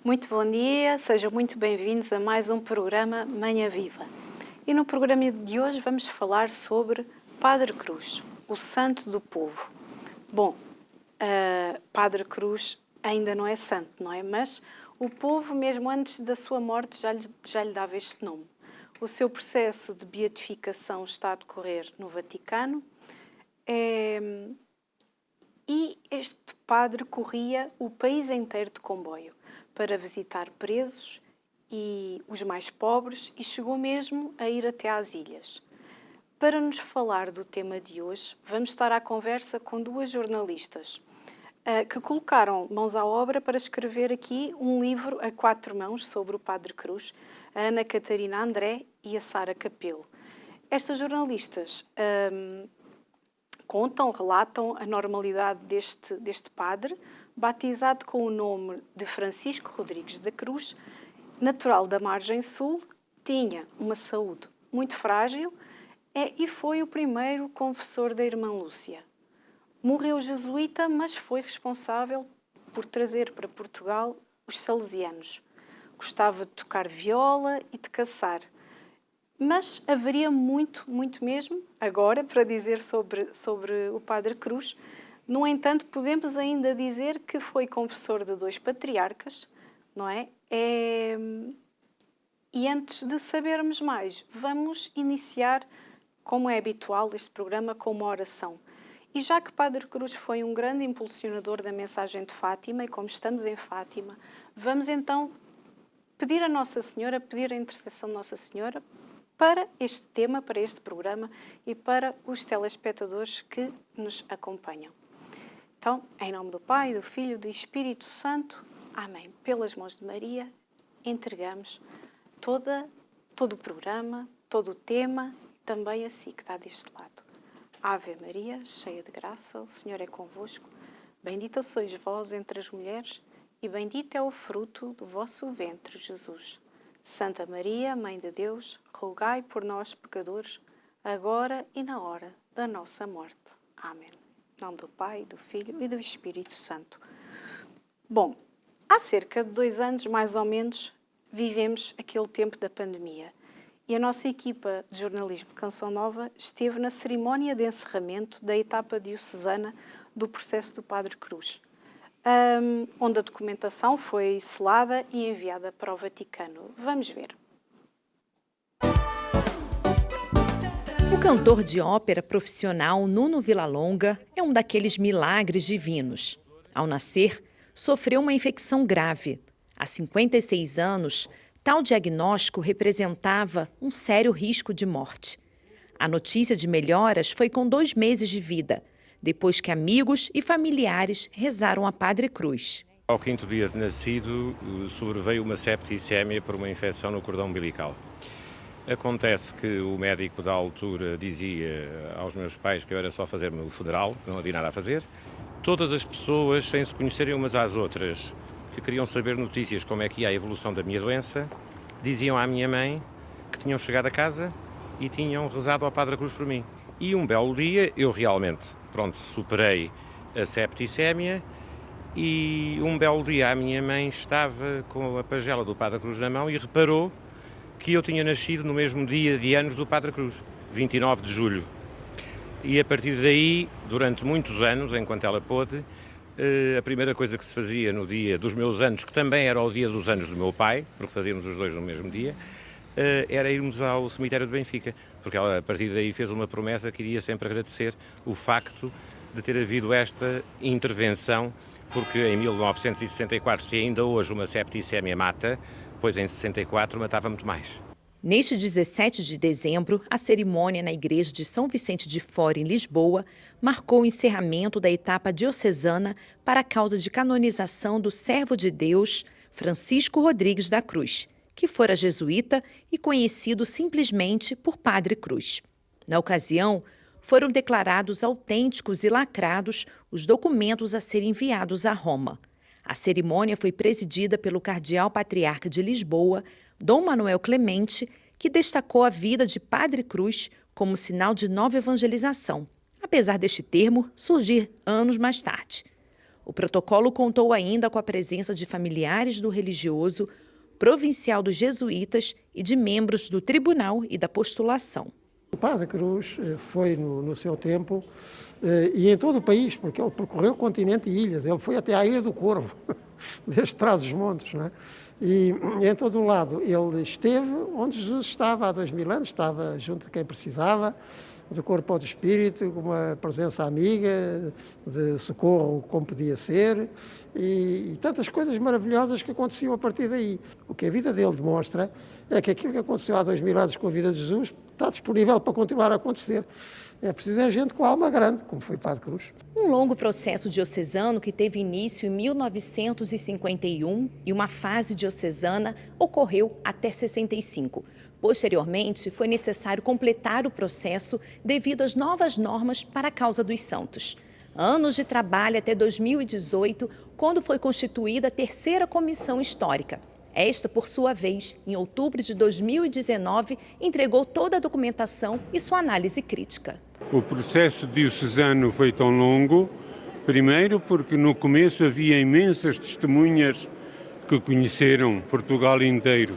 Muito bom dia, sejam muito bem-vindos a mais um programa Manhã Viva. E no programa de hoje vamos falar sobre Padre Cruz, o santo do povo. Bom, Padre Cruz ainda não é santo, não é? Mas o povo, mesmo antes da sua morte, já lhe dava este nome. O seu processo de beatificação está a decorrer no Vaticano. E este padre corria o país inteiro de comboio para visitar presos e os mais pobres e chegou mesmo a ir até às ilhas. Para nos falar do tema de hoje, vamos estar à conversa com duas jornalistas que colocaram mãos à obra para escrever aqui um livro a 4 mãos sobre o Padre Cruz, a Ana Catarina André e a Sara Capelo. Estas jornalistas relatam a normalidade deste padre, batizado com o nome de Francisco Rodrigues da Cruz, natural da margem sul, tinha uma saúde muito frágil e foi o primeiro confessor da irmã Lúcia. Morreu jesuíta, mas foi responsável por trazer para Portugal os salesianos. Gostava de tocar viola e de caçar. Mas haveria muito mesmo agora para dizer sobre o Padre Cruz. No entanto, podemos ainda dizer que foi confessor de 2 patriarcas, não é? E antes de sabermos mais, vamos iniciar, como é habitual, este programa com uma oração. E já que Padre Cruz foi um grande impulsionador da mensagem de Fátima, e como estamos em Fátima, vamos então pedir a Nossa Senhora, pedir a intercessão de Nossa Senhora para este tema, para este programa e para os telespectadores que nos acompanham. Então, em nome do Pai, do Filho e do Espírito Santo, amém. Pelas mãos de Maria, entregamos todo o programa, todo o tema, também a si que está deste lado. Ave Maria, cheia de graça, o Senhor é convosco. Bendita sois vós entre as mulheres e bendito é o fruto do vosso ventre, Jesus. Santa Maria, Mãe de Deus, rogai por nós, pecadores, agora e na hora da nossa morte. Amém. Em nome do Pai, do Filho e do Espírito Santo. Bom, há cerca de 2 anos, mais ou menos, vivemos aquele tempo da pandemia. E a nossa equipa de jornalismo de Canção Nova esteve na cerimónia de encerramento da etapa diocesana do processo do Padre Cruz, onde a documentação foi selada e enviada para o Vaticano. Vamos ver. O cantor de ópera profissional Nuno Villalonga é um daqueles milagres divinos. Ao nascer, sofreu uma infecção grave. Há 56 anos, tal diagnóstico representava um sério risco de morte. A notícia de melhoras foi com 2 meses de vida, depois que amigos e familiares rezaram a Padre Cruz. Ao 5º dia de nascido, sobreveio uma septicémia por uma infecção no cordão umbilical. Acontece que o médico da altura dizia aos meus pais que eu era só fazer-me o funeral, que não havia nada a fazer. Todas as pessoas, sem se conhecerem umas às outras, que queriam saber notícias como é que ia a evolução da minha doença, diziam à minha mãe que tinham chegado a casa e tinham rezado ao Padre Cruz por mim. E um belo dia, eu realmente, superei a septicémia e um belo dia a minha mãe estava com a pagela do Padre Cruz na mão e reparou que eu tinha nascido no mesmo dia de anos do Padre Cruz, 29 de julho. E a partir daí, durante muitos anos, enquanto ela pôde, a primeira coisa que se fazia no dia dos meus anos, que também era o dia dos anos do meu pai, porque fazíamos os 2 no mesmo dia, era irmos ao cemitério de Benfica, porque ela a partir daí fez uma promessa que iria sempre agradecer o facto de ter havido esta intervenção, porque em 1964, se ainda hoje uma septicémia mata, pois em 64 matava muito mais. Neste 17 de dezembro, a cerimônia na igreja de São Vicente de Fora, em Lisboa, marcou o encerramento da etapa diocesana para a causa de canonização do servo de Deus, Francisco Rodrigues da Cruz, que fora jesuíta e conhecido simplesmente por Padre Cruz. Na ocasião, foram declarados autênticos e lacrados os documentos a serem enviados a Roma. A cerimônia foi presidida pelo cardeal patriarca de Lisboa, Dom Manuel Clemente, que destacou a vida de Padre Cruz como sinal de nova evangelização, apesar deste termo surgir anos mais tarde. O protocolo contou ainda com a presença de familiares do religioso, provincial dos jesuítas e de membros do tribunal e da postulação. O Padre Cruz foi, no seu tempo, e em todo o país, porque ele percorreu o continente e ilhas, ele foi até à Ilha do Corvo, desde Trás-os-Montes, não é? E em todo o lado ele esteve onde Jesus estava há 2000 anos, estava junto de quem precisava, do corpo ao do espírito, com uma presença amiga, de socorro como podia ser, e tantas coisas maravilhosas que aconteciam a partir daí. O que a vida dele demonstra é que aquilo que aconteceu há 2000 anos com a vida de Jesus está disponível para continuar a acontecer. É preciso gente com alma grande, como foi Padre Cruz. Um longo processo diocesano que teve início em 1951 e uma fase diocesana ocorreu até 65. Posteriormente, foi necessário completar o processo devido às novas normas para a causa dos santos. Anos de trabalho até 2018, quando foi constituída a terceira comissão histórica. Esta, por sua vez, em outubro de 2019, entregou toda a documentação e sua análise crítica. O processo diocesano foi tão longo, primeiro porque no começo havia imensas testemunhas que conheceram Portugal inteiro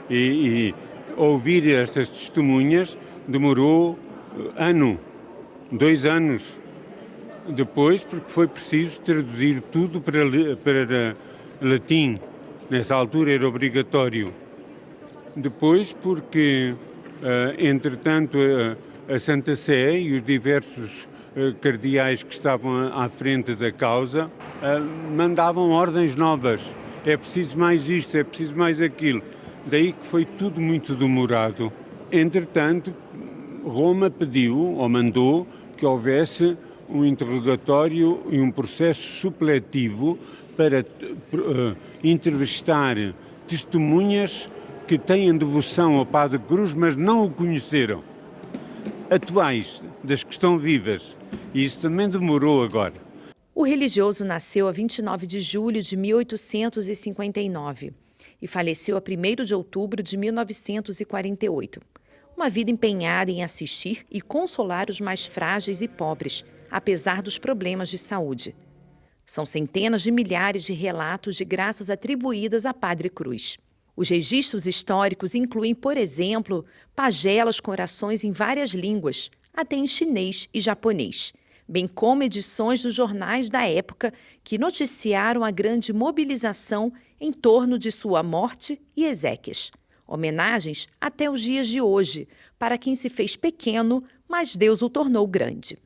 e ouvir estas testemunhas demorou 2 anos. Depois, porque foi preciso traduzir tudo para latim. Nessa altura era obrigatório. Depois, porque, entretanto, a Santa Sé e os diversos cardeais que estavam à frente da causa mandavam ordens novas. É preciso mais isto, é preciso mais aquilo. Daí que foi tudo muito demorado. Entretanto, Roma pediu, ou mandou, que houvesse um interrogatório e um processo supletivo para entrevistar testemunhas que têm devoção ao Padre Cruz, mas não o conheceram. Atuais, das que estão vivas. E isso também demorou agora. O religioso nasceu a 29 de julho de 1859 e faleceu a 1º de outubro de 1948. Uma vida empenhada em assistir e consolar os mais frágeis e pobres, apesar dos problemas de saúde. São centenas de milhares de relatos de graças atribuídas a Padre Cruz. Os registros históricos incluem, por exemplo, pagelas com orações em várias línguas, até em chinês e japonês, bem como edições dos jornais da época que noticiaram a grande mobilização em torno de sua morte e exéquias. Homenagens até os dias de hoje, para quem se fez pequeno, mas Deus o tornou grande.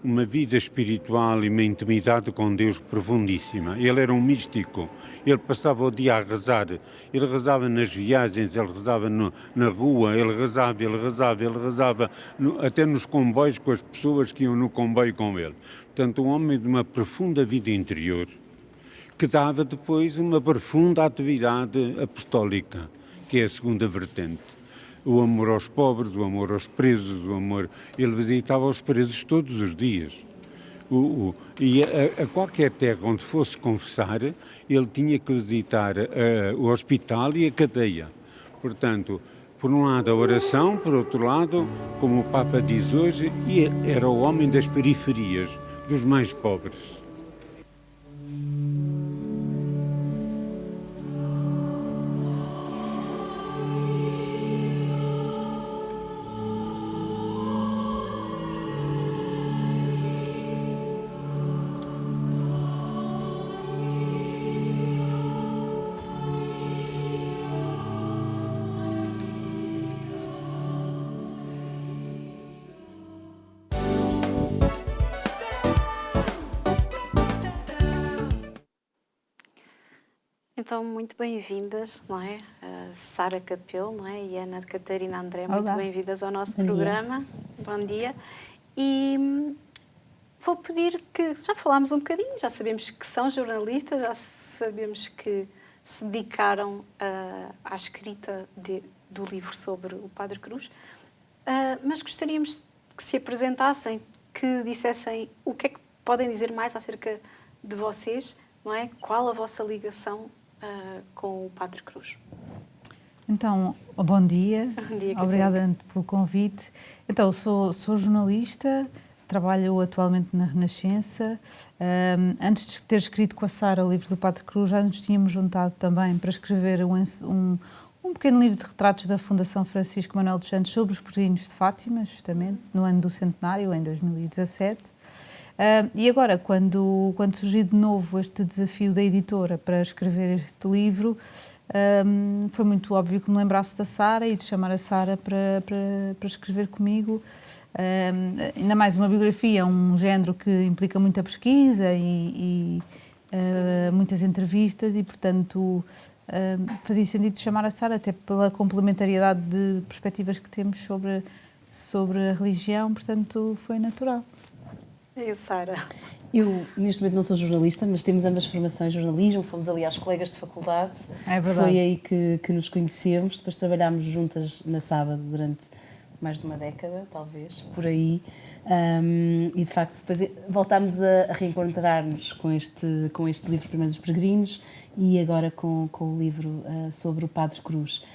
Uma vida espiritual e uma intimidade com Deus profundíssima. Ele era um místico, ele passava o dia a rezar, ele rezava nas viagens, ele rezava na rua, ele rezava até nos comboios com as pessoas que iam no comboio com ele. Portanto, um homem de uma profunda vida interior, que dava depois uma profunda atividade apostólica, que é a segunda vertente. O amor aos pobres, o amor aos presos, o amor... Ele visitava os presos todos os dias. E a qualquer terra onde fosse confessar, ele tinha que visitar o hospital e a cadeia. Portanto, por um lado a oração, por outro lado, como o Papa diz hoje, era o homem das periferias, dos mais pobres. Então, muito bem-vindas, não é? Sara Capelo, não é? E Ana Catarina André, muito bem-vindas ao nosso programa. Bom dia. E vou pedir que, já falámos um bocadinho, já sabemos que são jornalistas, já sabemos que se dedicaram à escrita do livro sobre o Padre Cruz, mas gostaríamos que se apresentassem, que dissessem o que é que podem dizer mais acerca de vocês, não é? Qual a vossa ligação com o Padre Cruz? Então, bom dia. Bom dia, obrigada pelo convite. Então, sou jornalista, trabalho atualmente na Renascença. Antes de ter escrito com a Sara o livro do Padre Cruz, já nos tínhamos juntado também para escrever um pequeno livro de retratos da Fundação Francisco Manuel dos Santos sobre os peregrinos de Fátima, justamente, no ano do centenário, em 2017. E agora, quando surgiu de novo este desafio da editora para escrever este livro, foi muito óbvio que me lembrasse da Sara e de chamar a Sara para escrever comigo. Ainda mais uma biografia, um género que implica muita pesquisa e muitas entrevistas e, portanto, fazia sentido chamar a Sara, até pela complementariedade de perspectivas que temos sobre a religião, portanto, foi natural. E a Sara? Eu, neste momento, não sou jornalista, mas temos ambas formações em jornalismo, fomos, aliás, colegas de faculdade. É verdade. Foi aí que nos conhecemos, depois trabalhámos juntas na Sábado durante mais de uma década, talvez, por aí. E, de facto, depois voltámos a reencontrar-nos com este livro Primeiro dos Peregrinos e agora com o livro sobre o Padre Cruz.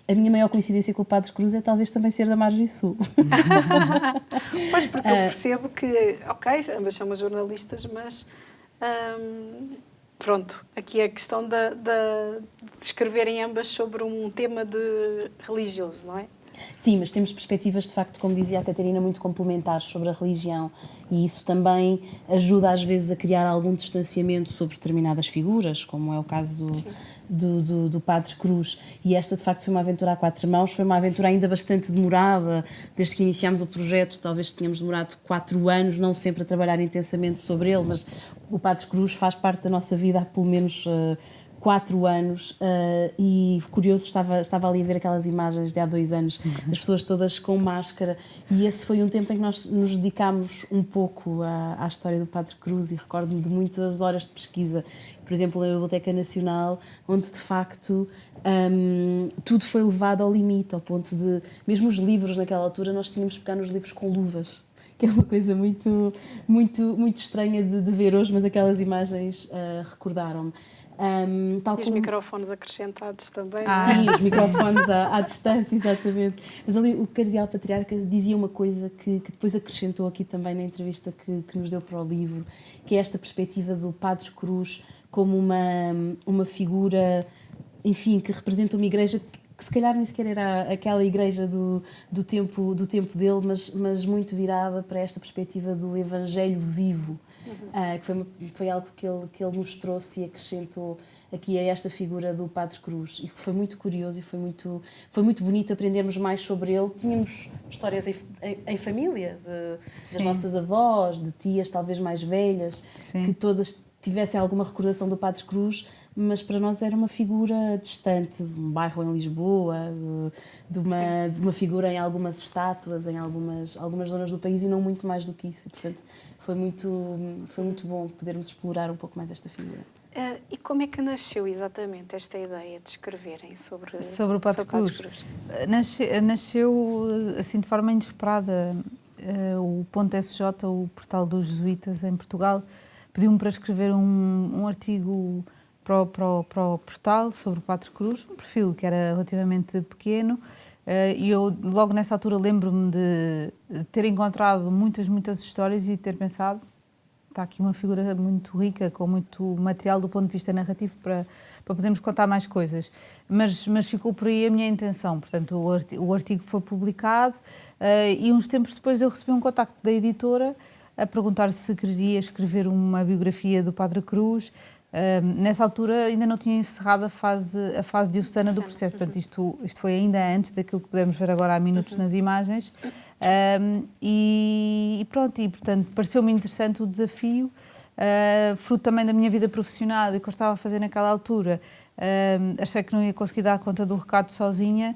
A minha maior coincidência com o Padre Cruz é talvez também ser da Margem Sul. Pois, porque eu percebo que, ok, ambas somos jornalistas, mas pronto, aqui é a questão de escreverem ambas sobre um tema religioso, não é? Sim, mas temos perspectivas, de facto, como dizia a Catarina, muito complementares sobre a religião e isso também ajuda às vezes a criar algum distanciamento sobre determinadas figuras, como é o caso do Padre Cruz. E esta, de facto, foi uma aventura a 4 mãos, foi uma aventura ainda bastante demorada, desde que iniciámos o projeto, talvez tenhamos demorado 4 anos, não sempre a trabalhar intensamente sobre ele, mas o Padre Cruz faz parte da nossa vida há pelo menos 4 anos e curioso, estava ali a ver aquelas imagens de há 2 anos, das pessoas todas com máscara, e esse foi um tempo em que nós nos dedicámos um pouco à história do Padre Cruz e recordo-me de muitas horas de pesquisa, por exemplo, na Biblioteca Nacional, onde de facto tudo foi levado ao limite, ao ponto de, mesmo os livros naquela altura, nós tínhamos de pegar nos livros com luvas, que é uma coisa muito, muito, muito estranha de ver hoje, mas aquelas imagens recordaram-me. E os microfones acrescentados também. Sim, os microfones à distância, exatamente. Mas ali o Cardeal Patriarca dizia uma coisa que depois acrescentou aqui também na entrevista que nos deu para o livro, que é esta perspectiva do Padre Cruz como uma figura, enfim, que representa uma igreja que se calhar nem sequer era aquela igreja do tempo dele, mas muito virada para esta perspectiva do Evangelho vivo. Que foi algo que ele nos trouxe e acrescentou aqui a esta figura do Padre Cruz e que foi muito curioso e foi muito bonito aprendermos mais sobre ele. Tínhamos histórias em família, das nossas avós, de tias talvez mais velhas, que todas tivessem alguma recordação do Padre Cruz, mas para nós era uma figura distante, de um bairro em Lisboa, de uma figura em algumas estátuas, em algumas zonas do país e não muito mais do que isso. E, portanto, foi muito bom podermos explorar um pouco mais esta figura. E como é que nasceu exatamente esta ideia de escreverem sobre o Padre Cruz? Nasceu assim de forma inesperada. O .sj, o portal dos jesuítas em Portugal, pediu-me para escrever um artigo para o portal sobre o Padre Cruz, um perfil que era relativamente pequeno. E eu, logo nessa altura, lembro-me de ter encontrado muitas histórias e ter pensado, está aqui uma figura muito rica, com muito material do ponto de vista narrativo para podermos contar mais coisas. Mas ficou por aí a minha intenção. Portanto, o artigo foi publicado e uns tempos depois eu recebi um contacto da editora a perguntar se queria escrever uma biografia do Padre Cruz. Nessa altura ainda não tinha encerrado a fase diocesana do processo, portanto isto foi ainda antes daquilo que podemos ver agora há minutos nas imagens, e pronto, e portanto pareceu-me interessante o desafio, fruto também da minha vida profissional e que eu estava a fazer naquela altura. Achei que não ia conseguir dar conta do recado sozinha,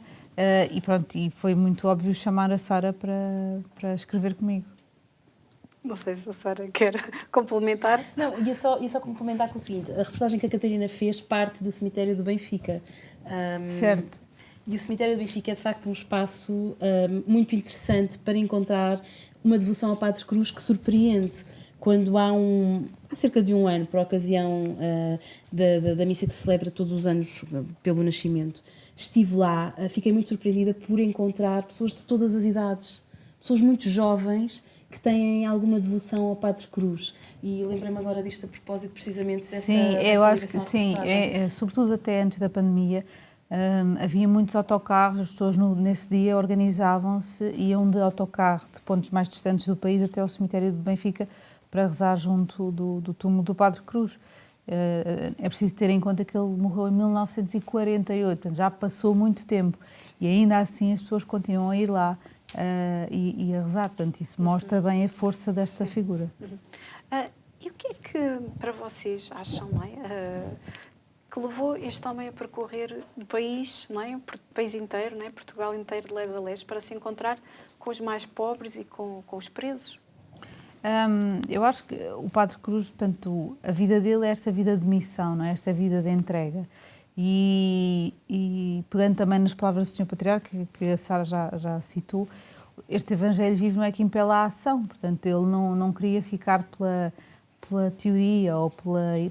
e pronto, e foi muito óbvio chamar a Sara para escrever comigo. Não sei se a Sara quer complementar. Não, ia só complementar com o seguinte: a reportagem que a Catarina fez parte do cemitério do Benfica. Certo. E o cemitério do Benfica é, de facto, um espaço muito interessante para encontrar uma devoção ao Padre Cruz que surpreende. Quando há cerca de 1 ano, por ocasião da missa que se celebra todos os anos pelo nascimento, estive lá, fiquei muito surpreendida por encontrar pessoas de todas as idades. pessoas muito jovens que têm alguma devoção ao Padre Cruz. E lembrei-me agora disto a propósito precisamente dessa Sim, eu acho que ligação à sim, reportagem. sobretudo até antes da pandemia, havia muitos autocarros, as pessoas nesse dia organizavam-se, iam de autocarro de pontos mais distantes do país até ao cemitério de Benfica para rezar junto do túmulo do Padre Cruz. É preciso ter em conta que ele morreu em 1948, portanto já passou muito tempo e ainda assim as pessoas continuam a ir lá e a rezar, portanto isso mostra bem a força desta figura. E o que é que para vocês acham, não é? Que levou este homem a percorrer o país, não é? O país inteiro, não é? Portugal inteiro de leste a leste, para se encontrar com os mais pobres e com os presos? Eu acho que o Padre Cruz, portanto, a vida dele é esta vida de missão, não é? Esta vida de entrega. E pegando também nas palavras do Sr. Patriarca, que a Sara já citou, este Evangelho vive no Equim pela ação, portanto, ele não queria ficar pela teoria ou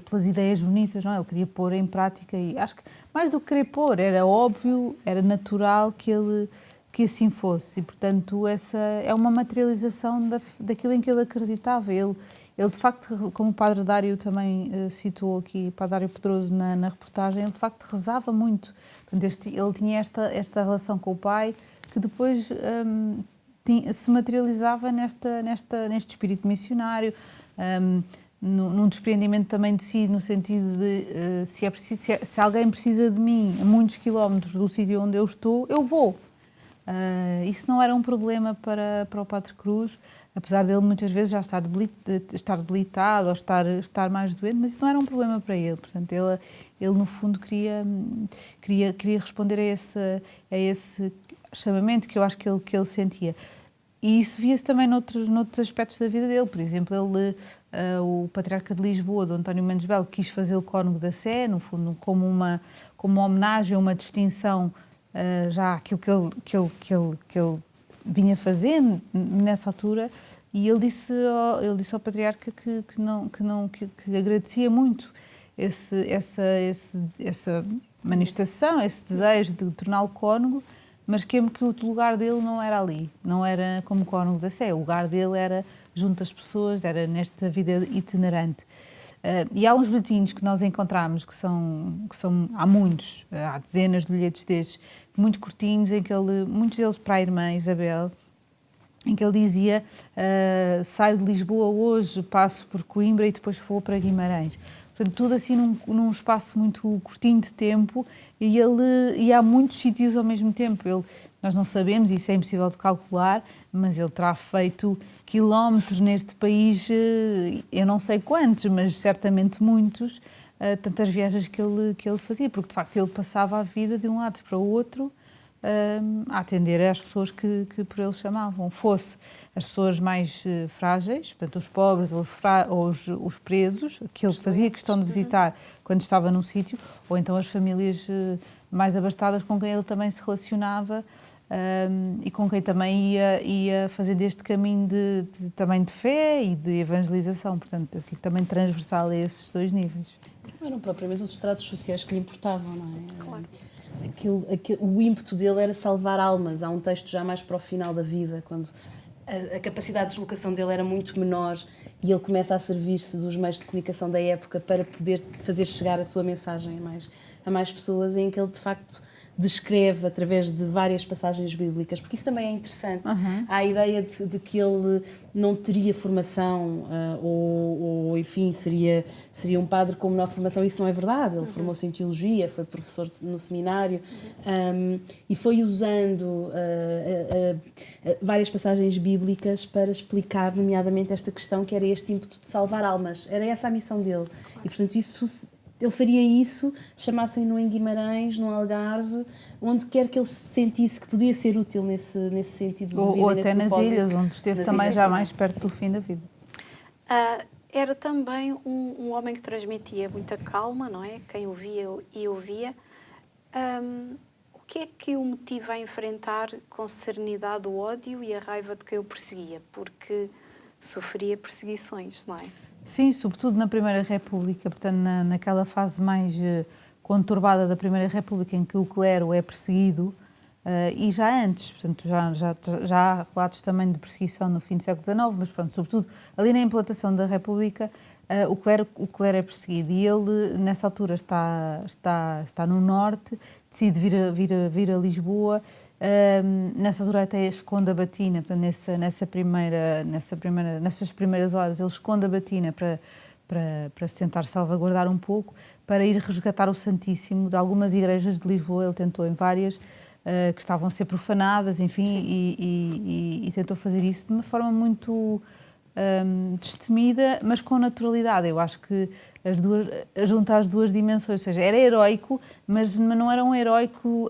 pelas ideias bonitas, não? Ele queria pôr em prática e acho que mais do que querer pôr, era óbvio, era natural que assim fosse e, portanto, essa é uma materialização daquilo em que ele acreditava. Ele de facto, como o Padre Dário também citou aqui, o Padre Dário Pedroso na reportagem, ele de facto rezava muito. Portanto, ele tinha esta relação com o Pai que depois se materializava neste espírito missionário, num desprendimento também de si, no sentido de se alguém precisa de mim a muitos quilómetros do sítio onde eu estou, eu vou. Isso não era um problema para o Padre Cruz, apesar dele muitas vezes já estar debilitado ou estar mais doente, mas isso não era um problema para ele. Portanto, ele no fundo queria responder a esse chamamento que eu acho que ele sentia. E isso via-se também noutros aspectos da vida dele. Por exemplo, o Patriarca de Lisboa, Dom António Mendes Belo, quis fazê-lo cónego da Sé, no fundo, como uma homenagem, uma distinção já àquilo que ele vinha fazendo nessa altura. E ele disse ao Patriarca que agradecia muito essa manifestação, esse desejo de torná-lo cónego, mas que o lugar dele não era ali, não era como cónego da Sé, o lugar dele era junto às pessoas, era nesta vida itinerante. E há uns bilhetinhos que nós encontramos, que são há muitos, há dezenas de bilhetes destes, muito curtinhos, em que muitos deles para a irmã Isabel, em que ele dizia: saio de Lisboa hoje, passo por Coimbra e depois vou para Guimarães. Portanto, tudo assim num espaço muito curtinho de tempo e há muitos sítios ao mesmo tempo. Nós não sabemos, isso é impossível de calcular, mas ele terá feito quilómetros neste país, eu não sei quantos, mas certamente muitos, tantas viagens que ele fazia, porque de facto ele passava a vida de um lado para o outro a atender às pessoas que por ele chamavam, fosse as pessoas mais frágeis, portanto os pobres ou os presos, que ele fazia questão de visitar quando estava num sítio, ou então as famílias mais abastadas com quem ele também se relacionava e com quem também ia fazendo este caminho também de fé e de evangelização, portanto assim também transversal a esses dois níveis. Não eram propriamente os estratos sociais que lhe importavam, não é? Claro. O ímpeto dele era salvar almas. Há um texto já mais para o final da vida, quando a capacidade de deslocação dele era muito menor e ele começa a servir-se dos meios de comunicação da época para poder fazer chegar a sua mensagem a mais pessoas, em que ele de facto descreve através de várias passagens bíblicas, porque isso também é interessante. Há a ideia de que ele não teria formação ou enfim, seria um padre com menor formação. Isso não é verdade. Ele formou-se em teologia, foi professor no seminário e foi usando várias passagens bíblicas para explicar, nomeadamente, esta questão que era este ímpeto de salvar almas. Era essa a missão dele. E, portanto, ele faria isso, chamassem-no em Guimarães, no Algarve, onde quer que ele se sentisse que podia ser útil nesse sentido de vida. Ou até nas ilhas, onde esteve também já mais perto do fim da vida. Era também um homem que transmitia muita calma, não é? Quem o via e ouvia. O que é que o motiva a enfrentar com serenidade o ódio e a raiva de quem o perseguia? Porque sofria perseguições, não é? Sim, sobretudo na Primeira República, portanto, naquela fase mais conturbada da Primeira República, em que o clero é perseguido, E já antes, portanto, já há relatos também de perseguição no fim do século XIX, mas pronto, sobretudo ali na implantação da República, o clero é perseguido e ele, nessa altura, está no norte, decide vir a Lisboa. Nessa altura até esconde a batina, portanto, nessas primeiras horas ele esconde a batina para se tentar salvaguardar um pouco, para ir resgatar o Santíssimo de algumas igrejas de Lisboa. Ele tentou em várias que estavam a ser profanadas, enfim, e tentou fazer isso de uma forma muito destemida, mas com naturalidade. Eu acho que juntar as duas dimensões, ou seja, era heroico, mas não era um heroico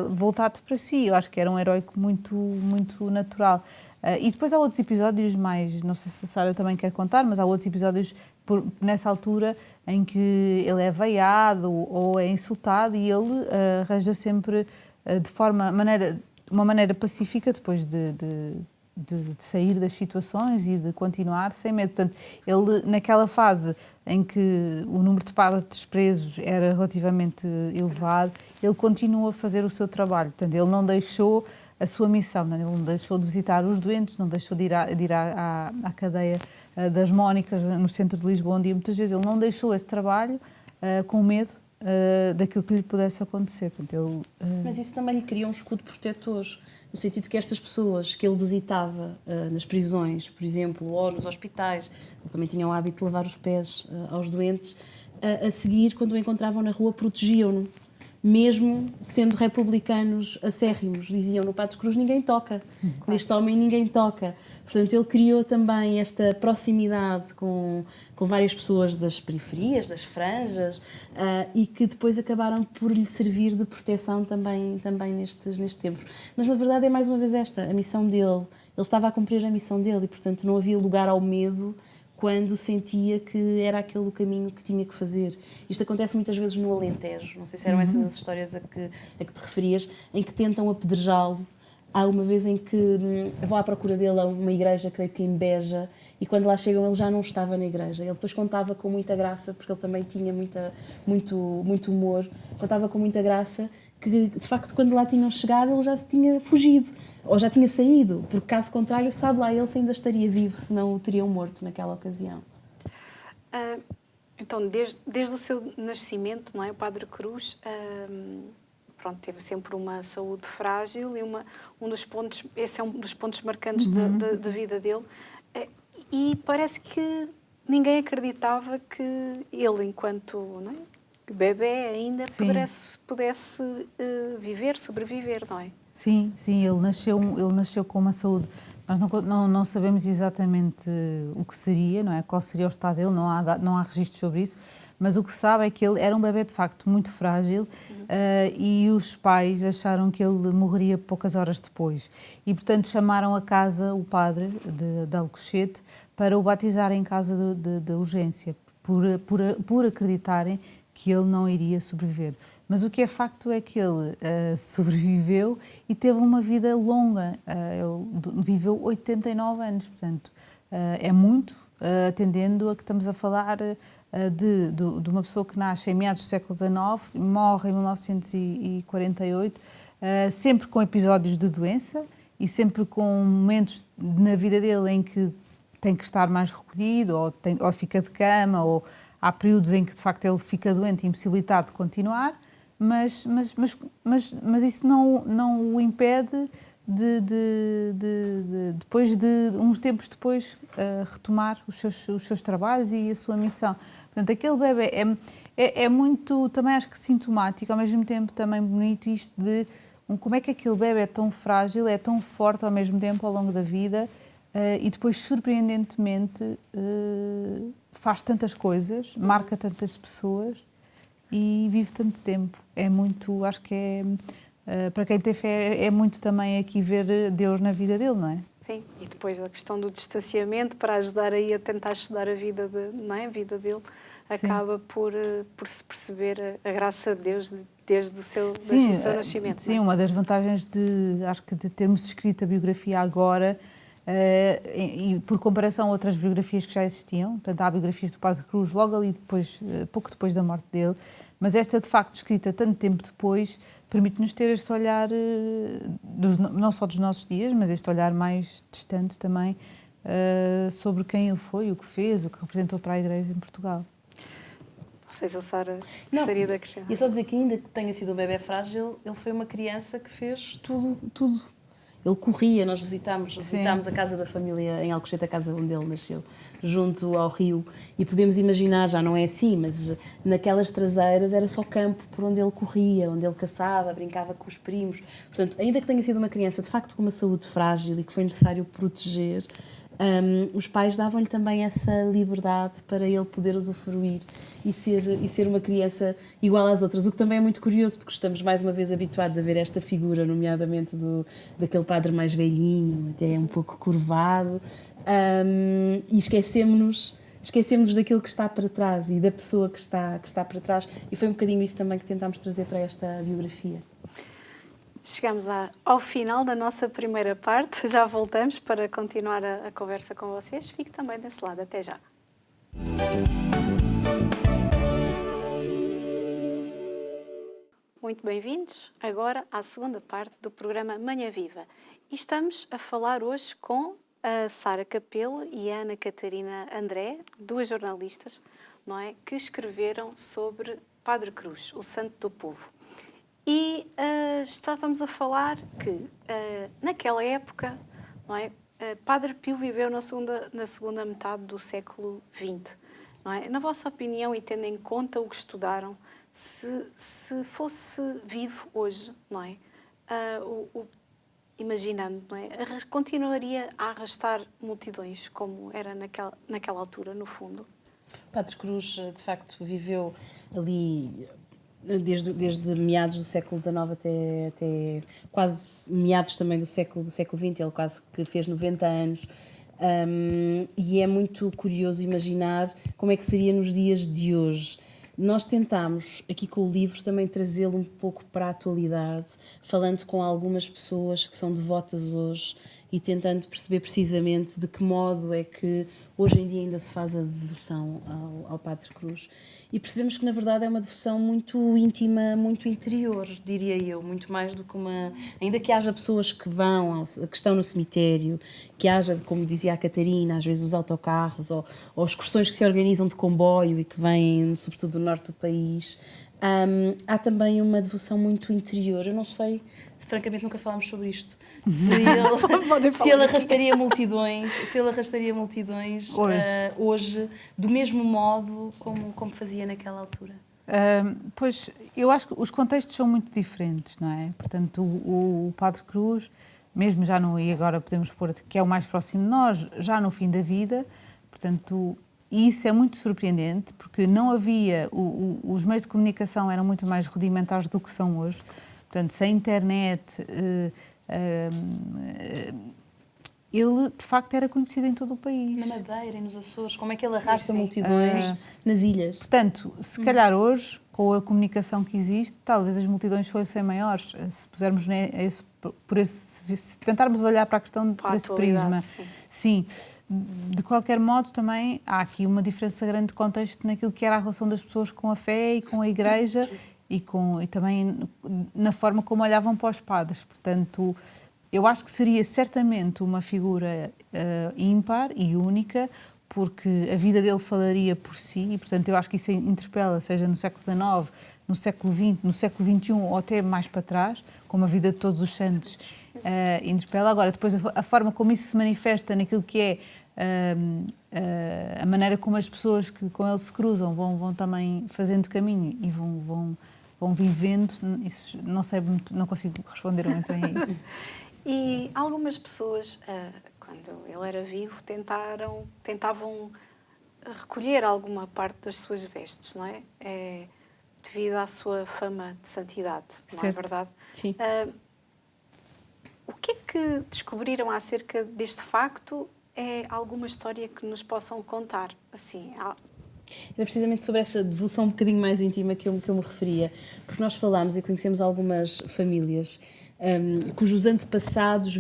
voltado para si. Eu acho que era um heroico muito, muito natural. E depois há outros episódios mais, não sei se a Sara também quer contar, mas há outros episódios nessa altura em que ele é veiado ou é insultado e ele arranja sempre de uma maneira pacífica depois de sair das situações e de continuar sem medo. Portanto, ele, naquela fase em que o número de padres presos era relativamente elevado, ele continua a fazer o seu trabalho. Portanto, ele não deixou a sua missão, ele não deixou de visitar os doentes, não deixou de ir à cadeia das Mónicas, no centro de Lisboa, onde muitas vezes ele não deixou esse trabalho com medo daquilo que lhe pudesse acontecer. Portanto, Mas isso também lhe cria um escudo protetor, no sentido que estas pessoas que ele visitava nas prisões, por exemplo, ou nos hospitais, ele também tinha o hábito de lavar os pés aos doentes, a seguir, quando o encontravam na rua, protegiam-no. Mesmo sendo republicanos acérrimos, diziam no Padre Cruz, ninguém toca, neste homem ninguém toca. Portanto, ele criou também esta proximidade com várias pessoas das periferias, das franjas, e que depois acabaram por lhe servir de proteção também nestes tempos. Mas, na verdade, é mais uma vez a missão dele. Ele estava a cumprir a missão dele e, portanto, não havia lugar ao medo quando sentia que era aquele o caminho que tinha que fazer. Isto acontece muitas vezes no Alentejo, não sei se eram essas as histórias a que te referias, em que tentam apedrejá-lo. Há uma vez em que vão à procura dele a uma igreja, creio que em Beja, e quando lá chegam ele já não estava na igreja. Ele depois contava com muita graça, porque ele também tinha muito humor, contava com muita graça que, de facto, quando lá tinham chegado ele já se tinha fugido. Ou já tinha saído, porque caso contrário, sabe lá ele se ainda estaria vivo, se não o teriam morto naquela ocasião. Então, desde o seu nascimento, não é, o Padre Cruz, pronto, teve sempre uma saúde frágil e esse é um dos pontos marcantes da vida dele. E parece que ninguém acreditava que ele, enquanto bebê ainda, pudesse sobreviver, não é? Sim, ele nasceu com uma saúde. Nós não sabemos exatamente o que seria, não é? Qual seria o estado dele, não há registros sobre isso, mas o que se sabe é que ele era um bebê de facto muito frágil e os pais acharam que ele morreria poucas horas depois. E, portanto, chamaram a casa o padre de Alcochete para o batizar em casa de urgência, por acreditarem que ele não iria sobreviver. Mas o que é facto é que ele sobreviveu e teve uma vida longa. Ele viveu 89 anos, portanto, é muito, atendendo a que estamos a falar de uma pessoa que nasce em meados do século XIX, morre em 1948, sempre com episódios de doença e sempre com momentos na vida dele em que tem que estar mais recolhido, ou fica de cama, ou há períodos em que, de facto, ele fica doente e impossibilitado de continuar. Mas isso não o impede depois de uns tempos depois retomar os seus trabalhos e a sua missão. Portanto, aquele bebê é muito, também acho que sintomático, ao mesmo tempo também bonito isto de como é que aquele bebê é tão frágil, é tão forte ao mesmo tempo ao longo da vida e depois, surpreendentemente, faz tantas coisas, marca tantas pessoas e vive tanto tempo. É muito, acho que para quem tem fé, é muito também aqui ver Deus na vida dele, não é? Sim, e depois a questão do distanciamento, para ajudar aí a tentar estudar a vida, a vida dele, acaba por se perceber a graça de Deus desde o seu nascimento. Sim, uma das vantagens acho que de termos escrito a biografia agora, e por comparação a outras biografias que já existiam, portanto, há biografias do Padre Cruz logo ali pouco depois da morte dele, Mas esta, de facto, escrita tanto tempo depois, permite-nos ter este olhar, não só dos nossos dias, mas este olhar mais distante também, sobre quem ele foi, o que fez, o que representou para a Igreja em Portugal. Não sei se a Sara gostaria de acrescentar. E só dizer que, ainda que tenha sido um bebé frágil, ele foi uma criança que fez tudo. Ele corria, nós visitámos a casa da família em Alcochete, a casa onde ele nasceu, junto ao rio, e podemos imaginar, já não é assim, mas naquelas traseiras era só campo por onde ele corria, onde ele caçava, brincava com os primos. Portanto, ainda que tenha sido uma criança de facto com uma saúde frágil e que foi necessário proteger, os pais davam-lhe também essa liberdade para ele poder usufruir e ser uma criança igual às outras, o que também é muito curioso, porque estamos mais uma vez habituados a ver esta figura, nomeadamente daquele padre mais velhinho, até um pouco curvado, e esquecemos daquilo que está para trás e da pessoa que está para trás, e foi um bocadinho isso também que tentámos trazer para esta biografia. Chegamos ao final da nossa primeira parte. Já voltamos para continuar a conversa com vocês. Fique também desse lado. Até já. Muito bem-vindos agora à segunda parte do programa Manhã Viva. E estamos a falar hoje com a Sara Capelo e a Ana Catarina André, duas jornalistas, não é, que escreveram sobre Padre Cruz, o santo do povo. E estávamos a falar que, naquela época, não é, Padre Pio viveu na segunda metade do século XX. Não é? Na vossa opinião, e tendo em conta o que estudaram, se fosse vivo hoje, não é? Imaginando, não é? Continuaria a arrastar multidões, como era naquela altura, no fundo? Padre Cruz, de facto, viveu ali desde meados do século XIX até quase meados também do século XX, ele quase que fez 90 anos, e é muito curioso imaginar como é que seria nos dias de hoje. Nós tentámos, aqui com o livro, também trazê-lo um pouco para a atualidade, falando com algumas pessoas que são devotas hoje e tentando perceber precisamente de que modo é que hoje em dia ainda se faz a devoção ao Padre Cruz. E percebemos que, na verdade, é uma devoção muito íntima, muito interior, diria eu, muito mais do que uma... Ainda que haja pessoas que que estão no cemitério, que haja, como dizia a Catarina, às vezes os autocarros ou excursões que se organizam de comboio e que vêm, sobretudo, do norte do país, há também uma devoção muito interior. Eu não sei, francamente, nunca falámos sobre isto. Se ele arrastaria multidões, hoje, do mesmo modo como fazia naquela altura. Pois, eu acho que os contextos são muito diferentes, não é? Portanto, o Padre Cruz, mesmo já no... E agora podemos pôr que é o mais próximo de nós, já no fim da vida, portanto... E isso é muito surpreendente, porque não havia... os meios de comunicação eram muito mais rudimentares do que são hoje. Portanto, sem internet... ele, de facto, era conhecido em todo o país. Na Madeira e nos Açores, como é que ele arrasta multidões nas ilhas? Portanto, se calhar hoje, com a comunicação que existe, talvez as multidões fossem maiores. Se pusermos se tentarmos olhar para a questão por esse prisma. Sim. De qualquer modo, também há aqui uma diferença grande de contexto naquilo que era a relação das pessoas com a fé e com a Igreja e também na forma como olhavam para os padres. Portanto, eu acho que seria certamente uma figura ímpar e única, porque a vida dele falaria por si e, portanto, eu acho que isso interpela, seja no século XIX, no século XX, no século XXI ou até mais para trás, como a vida de todos os santos interpela. Agora, depois, a forma como isso se manifesta naquilo que é a maneira como as pessoas que com ele se cruzam vão também fazendo caminho e vão vivendo, isso não sei muito, não consigo responder muito bem a isso. E algumas pessoas, quando ele era vivo, tentavam recolher alguma parte das suas vestes, não é? Devido à sua fama de santidade, não certo. É verdade? Sim. O que é que descobriram acerca deste facto? É alguma história que nos possam contar? Assim, Era precisamente sobre essa devoção um bocadinho mais íntima que eu me referia, porque nós falámos e conhecemos algumas famílias cujos antepassados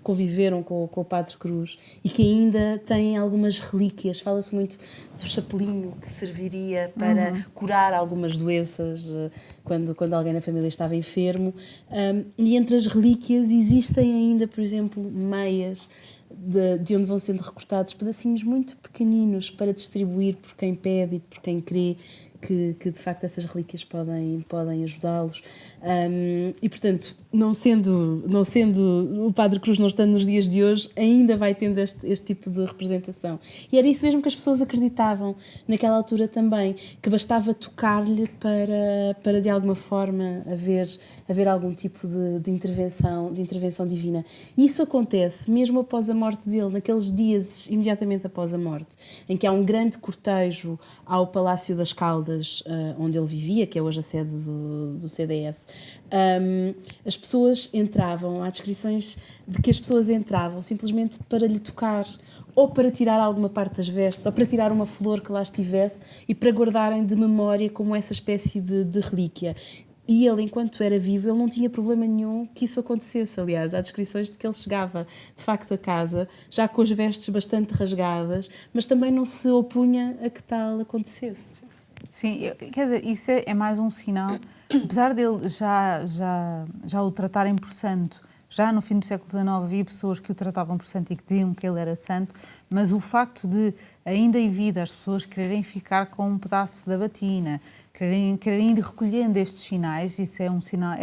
conviveram com o Padre Cruz e que ainda têm algumas relíquias. Fala-se muito do chapelinho que serviria para curar algumas doenças quando alguém na família estava enfermo. E entre as relíquias existem ainda, por exemplo, meias de onde vão sendo recortados pedacinhos muito pequeninos para distribuir por quem pede e por quem crê que de facto essas relíquias podem ajudá-los. E portanto, não sendo o Padre Cruz, não estando nos dias de hoje, ainda vai tendo este tipo de representação. E era isso mesmo que as pessoas acreditavam naquela altura também, que bastava tocar-lhe para de alguma forma haver algum tipo de intervenção divina. E isso acontece mesmo após a morte dele, naqueles dias imediatamente após a morte, em que há um grande cortejo ao Palácio das Caldas, onde ele vivia, que é hoje a sede do CDS. As pessoas entravam, há descrições de que as pessoas entravam simplesmente para lhe tocar, ou para tirar alguma parte das vestes, ou para tirar uma flor que lá estivesse e para guardarem de memória como essa espécie de relíquia. E ele, enquanto era vivo, ele não tinha problema nenhum que isso acontecesse. Aliás, há descrições de que ele chegava, de facto, a casa, já com as vestes bastante rasgadas, mas também não se opunha a que tal acontecesse. Sim, quer dizer, isso é mais um sinal, apesar dele já o tratarem por santo, já no fim do século XIX havia pessoas que o tratavam por santo e que diziam que ele era santo, mas o facto de, ainda em vida, as pessoas quererem ficar com um pedaço da batina, quererem ir recolhendo estes sinais, isso é um sinal,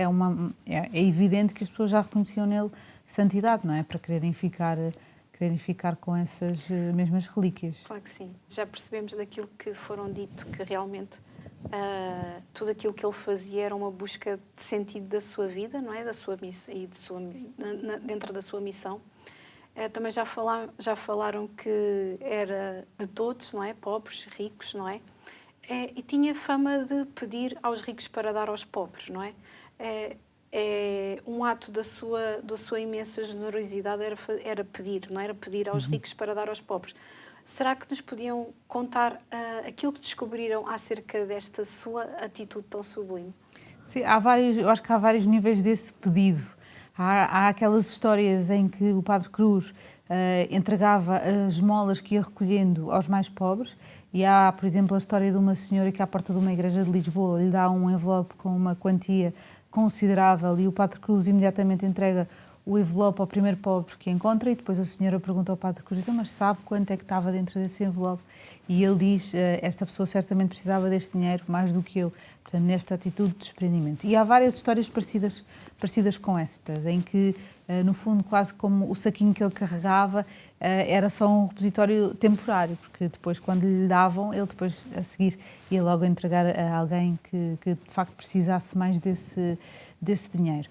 é evidente que as pessoas já reconheciam nele santidade, não é? Para quererem ficar com essas mesmas relíquias. Claro que sim. Já percebemos daquilo que foram dito, que realmente tudo aquilo que ele fazia era uma busca de sentido da sua vida, não é? Da sua missão e dentro da sua missão. Também já falaram que era de todos, não é? Pobres, ricos, não é? E tinha fama de pedir aos ricos para dar aos pobres, não é? Um ato da sua imensa generosidade era pedir, não era pedir aos ricos para dar aos pobres. Será que nos podiam contar aquilo que descobriram acerca desta sua atitude tão sublime? Sim, eu acho que há vários níveis desse pedido. Há aquelas histórias em que o Padre Cruz entregava as esmolas que ia recolhendo aos mais pobres, e há, por exemplo, a história de uma senhora que à porta de uma igreja de Lisboa lhe dá um envelope com uma quantia considerável e o Padre Cruz imediatamente entrega o envelope ao primeiro pobre que encontra, e depois a senhora pergunta ao Padre Cruz: então, mas sabe quanto é que estava dentro desse envelope? E ele diz: esta pessoa certamente precisava deste dinheiro mais do que eu. Portanto, nesta atitude de desprendimento. E há várias histórias parecidas com estas, em que, no fundo, quase como o saquinho que ele carregava era só um repositório temporário, porque depois, quando lhe davam, ele depois, a seguir, ia logo entregar a alguém que de facto precisasse mais desse dinheiro.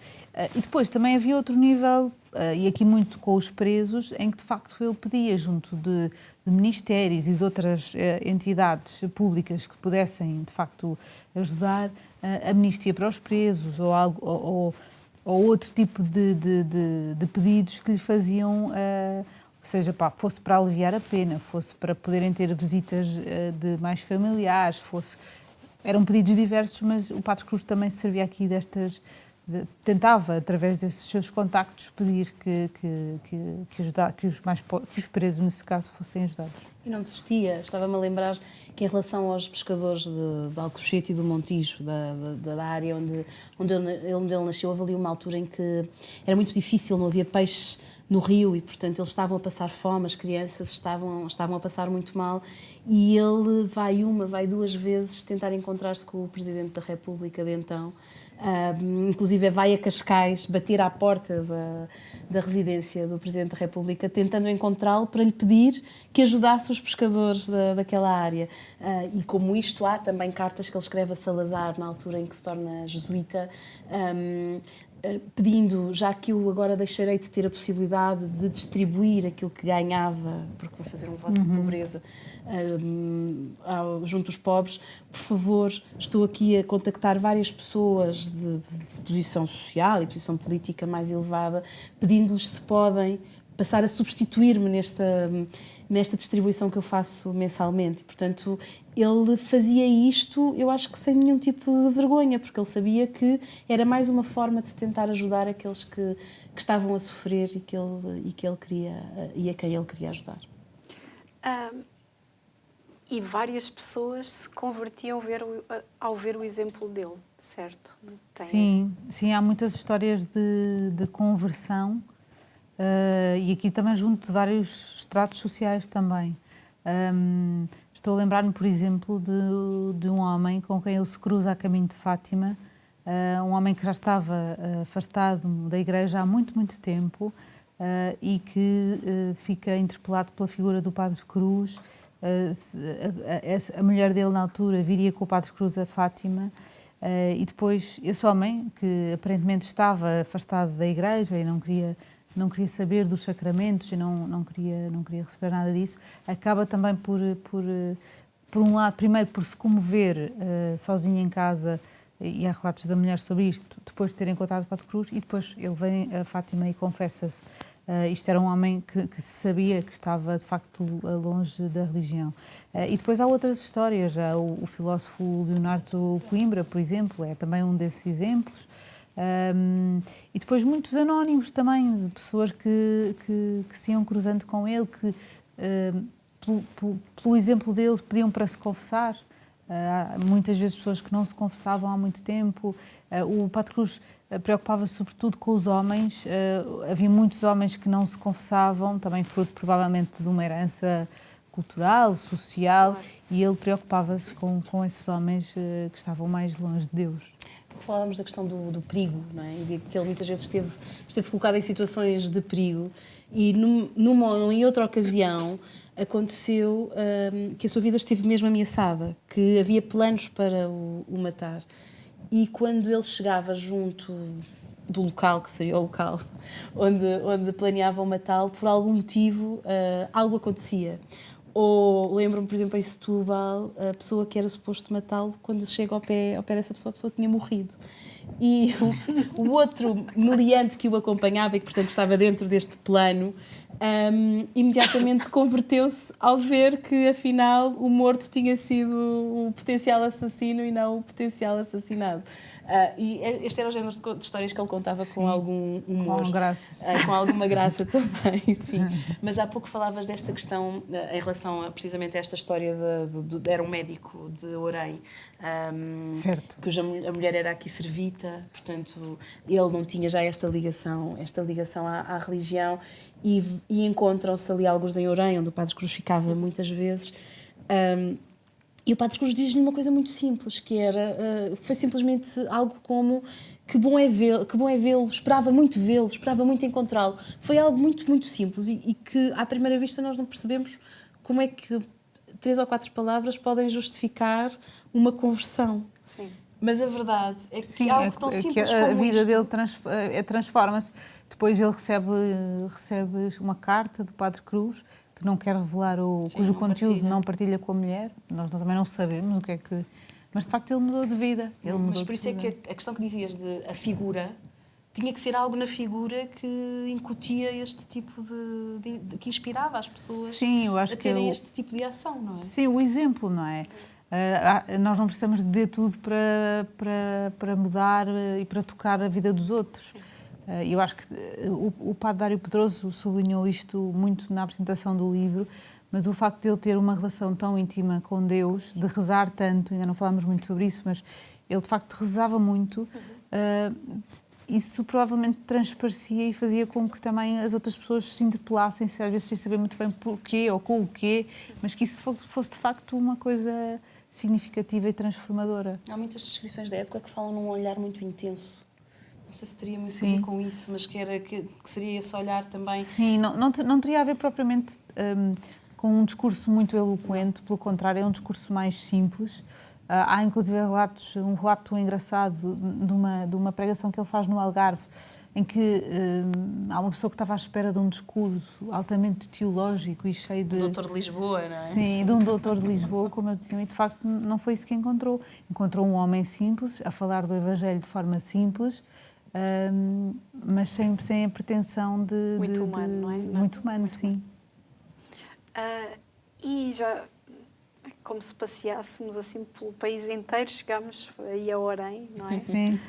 E depois também havia outro nível, e aqui muito com os presos, em que de facto ele pedia junto de ministérios e de outras entidades públicas que pudessem de facto ajudar, amnistia para os presos ou outro tipo de pedidos que lhe faziam, seja fosse para aliviar a pena, fosse para poderem ter visitas de mais familiares, eram pedidos diversos, mas o Padre Cruz também se servia aqui tentava, através desses seus contactos, pedir que os presos, nesse caso, fossem ajudados. E não desistia. Estava-me a lembrar que, em relação aos pescadores de Alcochete e do Montijo, da área onde ele nasceu, houve ali uma altura em que era muito difícil, não havia peixe no rio e, portanto, eles estavam a passar fome, as crianças estavam a passar muito mal, e ele vai duas vezes tentar encontrar-se com o Presidente da República de então. Inclusive vai a Cascais bater à porta da residência do Presidente da República, tentando encontrá-lo para lhe pedir que ajudasse os pescadores daquela área. E como isto, há também cartas que ele escreve a Salazar na altura em que se torna jesuíta, pedindo: já que eu agora deixarei de ter a possibilidade de distribuir aquilo que ganhava, porque vou fazer um voto de pobreza junto aos pobres, por favor, estou aqui a contactar várias pessoas de posição social e posição política mais elevada, pedindo-lhes se podem passar a substituir-me nesta distribuição que eu faço mensalmente. E, portanto, ele fazia isto, eu acho que sem nenhum tipo de vergonha, porque ele sabia que era mais uma forma de tentar ajudar aqueles que estavam a sofrer e que ele queria, e a quem ele queria ajudar. E várias pessoas se convertiam ao ver o exemplo dele, certo? Sim, há muitas histórias de conversão e aqui também junto de vários estratos sociais também. Estou a lembrar-me, por exemplo, de um homem com quem ele se cruza a caminho de Fátima, um homem que já estava afastado da igreja há muito, muito tempo e que fica interpelado pela figura do Padre Cruz. A mulher dele na altura viria com o Padre Cruz a Fátima e depois esse homem, que aparentemente estava afastado da igreja e não queria saber dos sacramentos e não queria receber nada disso, acaba também por um lado, primeiro por se comover sozinho em casa, e há relatos da mulher sobre isto, depois de ter encontrado o Padre Cruz, e depois ele vem a Fátima e confessa-se. Isto era um homem que sabia que estava, de facto, longe da religião. E depois há outras histórias. Já o filósofo Leonardo Coimbra, por exemplo, é também um desses exemplos. E depois muitos anónimos também, de pessoas que se iam cruzando com ele, que, pelo exemplo dele, pediam para se confessar. Muitas vezes pessoas que não se confessavam há muito tempo. O Padre Cruz preocupava-se sobretudo com os homens. Havia muitos homens que não se confessavam, também fruto provavelmente de uma herança cultural, social, claro. E ele preocupava-se com esses homens que estavam mais longe de Deus. Falávamos da questão do perigo, não é? E que ele muitas vezes esteve colocado em situações de perigo e numa ou em outra ocasião aconteceu que a sua vida esteve mesmo ameaçada, que havia planos para o matar. E quando ele chegava junto do local, que seria o local onde planeavam matá-lo, por algum motivo algo acontecia. Ou lembro-me, por exemplo, em Setúbal, a pessoa que era suposto matá-lo, quando chega ao pé dessa pessoa, a pessoa tinha morrido. E o outro meliante que o acompanhava e que, portanto, estava dentro deste plano, imediatamente converteu-se ao ver que, afinal, o morto tinha sido o potencial assassino e não o potencial assassinado. E este era o género de histórias que ele contava, sim, com algum humor. Com graça. Com alguma graça também, sim. Mas há pouco falavas desta questão em relação precisamente a esta história era um médico de Orem, certo. Cuja a mulher era aqui servita, portanto ele não tinha já esta ligação à religião e encontram-se ali alguns em Orem, onde o Padre Cruz ficava muitas vezes. E o Padre Cruz diz-lhe uma coisa muito simples, que foi simplesmente algo como: que bom é vê-lo, esperava muito vê-lo, esperava muito encontrá-lo. Foi algo muito, muito simples e que, à primeira vista, nós não percebemos como é que 3 ou 4 palavras podem justificar uma conversão. Sim. Mas a verdade é que sim, algo tão simples como a vida isto... dele transforma-se. Depois ele recebe uma carta do Padre Cruz, que não quer revelar, cujo conteúdo não partilha com a mulher. Nós também não sabemos o que é que... Mas, de facto, ele mudou de vida. Mas por isso é que a questão que dizias de a figura, tinha que ser algo na figura que incutia este tipo que inspirava as pessoas, sim, eu acho a terem este tipo de ação, não é? Sim, o exemplo, não é? Nós não precisamos de dizer tudo para mudar e para tocar a vida dos outros. Eu acho que o Padre Dário Pedroso sublinhou isto muito na apresentação do livro, mas o facto de ele ter uma relação tão íntima com Deus, de rezar tanto, ainda não falámos muito sobre isso, mas ele de facto rezava muito, isso provavelmente transparecia e fazia com que também as outras pessoas se interpelassem, às vezes sem saber muito bem porquê ou com o quê, mas que isso fosse de facto uma coisa significativa e transformadora. Há muitas descrições da época que falam num olhar muito intenso. Não sei se teria muito a ver com isso, mas que seria esse olhar também... Sim, não teria a ver propriamente com um discurso muito eloquente, pelo contrário, é um discurso mais simples. Há inclusive um relato engraçado de uma pregação que ele faz no Algarve, em que há uma pessoa que estava à espera de um discurso altamente teológico e cheio de... Doutor de Lisboa, não é? Sim, de um doutor de Lisboa, como eu dizia, e de facto não foi isso que encontrou. Encontrou um homem simples, a falar do Evangelho de forma simples, mas sem a pretensão de... Muito humano, não é? Muito humano, sim. E já, como se passeássemos assim pelo país inteiro, chegámos aí a Orém, não é? Sim.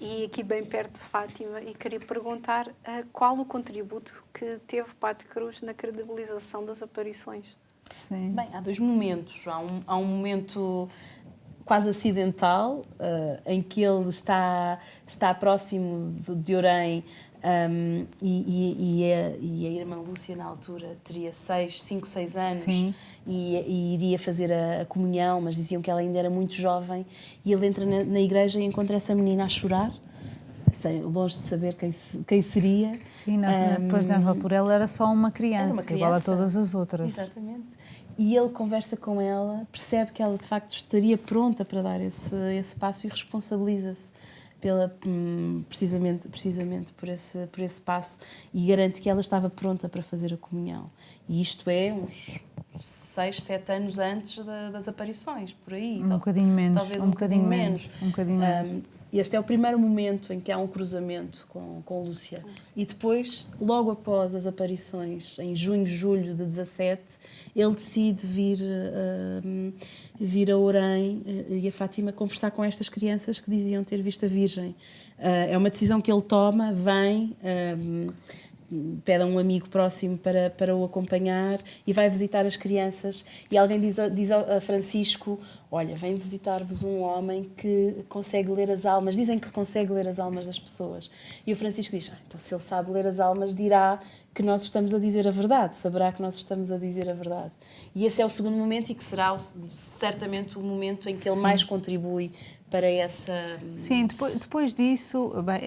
E aqui bem perto de Fátima, e queria perguntar qual o contributo que teve o Padre Cruz na credibilização das aparições? Sim. Bem, há dois momentos. Há um momento quase acidental, em que ele está próximo de Orém, e a irmã Lúcia, na altura, teria 5, 6 anos. Sim. E iria fazer a comunhão, mas diziam que ela ainda era muito jovem, e ele entra na igreja e encontra essa menina a chorar, longe de saber quem seria. Sim, depois nessa altura ela era só uma criança, igual a todas as outras. Exatamente. E ele conversa com ela, percebe que ela de facto estaria pronta para dar esse passo e responsabiliza-se precisamente por esse passo, e garante que ela estava pronta para fazer a comunhão. E isto é uns 6, 7 anos antes das aparições, por aí. Um bocadinho menos. Talvez um bocadinho menos. Um bocadinho menos. Este é o primeiro momento em que há um cruzamento com Lúcia. E depois, logo após as aparições, em junho, julho de 17, ele decide vir a Orém e a Fátima conversar com estas crianças que diziam ter visto a Virgem. É uma decisão que ele toma, vem, pede a um amigo próximo para o acompanhar e vai visitar as crianças, e alguém diz a Francisco: olha, vem visitar-vos um homem que consegue ler as almas, dizem que consegue ler as almas das pessoas. E o Francisco diz: então se ele sabe ler as almas, dirá que nós estamos a dizer a verdade, saberá que nós estamos a dizer a verdade. E esse é o segundo momento, e que será certamente o momento em que ele mais contribui para essa... Sim, depois disso, bem,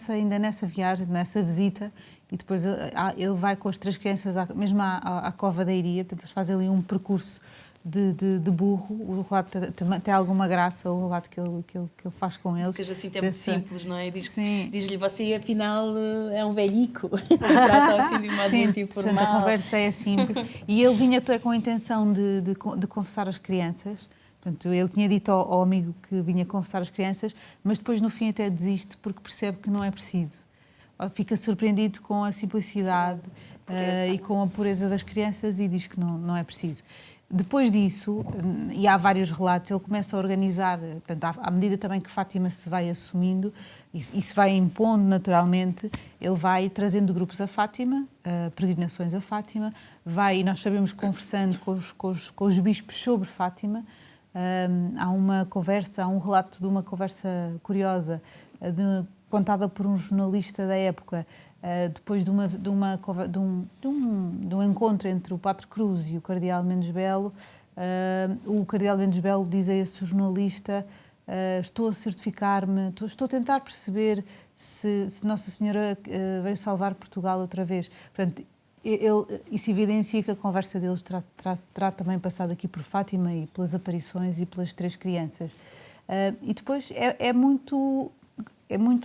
ainda nessa viagem, nessa visita, e depois ele vai com as 3 crianças mesmo à Cova da Iria, portanto eles fazem ali um percurso de burro. O relato tem alguma graça, o relato que ele faz com eles. Porque assim é muito simples, não é? Diz-lhe: você afinal é um velhico. Trata assim de um modo muito informal. Portanto, a conversa é simples. E ele vinha até com a intenção de confessar as crianças. Portanto, ele tinha dito ao amigo que vinha confessar as crianças, mas depois no fim até desiste porque percebe que não é preciso. Fica surpreendido com a simplicidade e com a pureza das crianças e diz que não é preciso. Depois disso, e há vários relatos, ele começa a organizar, portanto, à medida também que Fátima se vai assumindo e se vai impondo naturalmente, ele vai trazendo grupos a Fátima, peregrinações a Fátima, e nós sabemos, conversando com os bispos sobre Fátima. Há um relato de uma conversa curiosa contada por um jornalista da época, depois de um encontro entre o Padre Cruz e o Cardeal Mendes Belo. O Cardeal Mendes Belo diz a esse jornalista: estou a certificar-me, estou a tentar perceber se Nossa Senhora veio salvar Portugal outra vez. Portanto, isso evidencia que a conversa deles terá também passado aqui por Fátima e pelas aparições e pelas 3 crianças. E depois é muito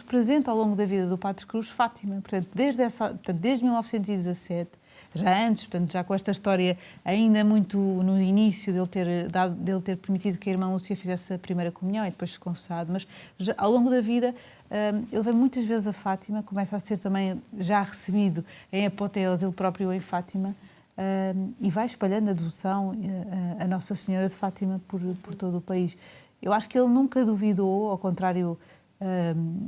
presente ao longo da vida do Padre Cruz Fátima. Portanto, desde 1917, já antes, portanto, já com esta história ainda muito no início dele ter permitido que a irmã Lúcia fizesse a primeira comunhão e depois se confessado, mas já, ao longo da vida ele vem muitas vezes a Fátima, começa a ser também já recebido em apoteose ele próprio em Fátima, e vai espalhando a devoção a Nossa Senhora de Fátima por todo o país. Eu acho que ele nunca duvidou, ao contrário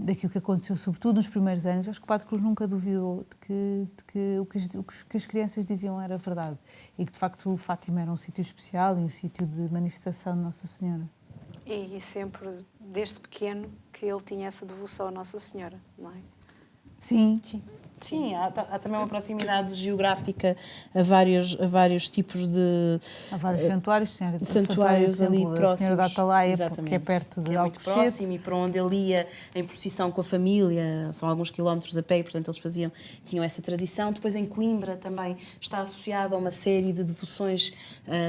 daquilo que aconteceu, sobretudo nos primeiros anos. Acho que o Padre Cruz nunca duvidou de que o que as crianças diziam era verdade e que, de facto, Fátima era um sítio especial e um sítio de manifestação de Nossa Senhora. E sempre, desde pequeno, que ele tinha essa devoção a Nossa Senhora, não é? Sim. Sim, há também uma proximidade geográfica a vários tipos de... Há vários santuários, santuários ali próximos. A Senhora da Atalaia, Exatamente, que é perto de muito próximo, e para onde ele ia em procissão com a família, são alguns quilómetros a pé, e, portanto eles tinham essa tradição. Depois em Coimbra também está associado a uma série de devoções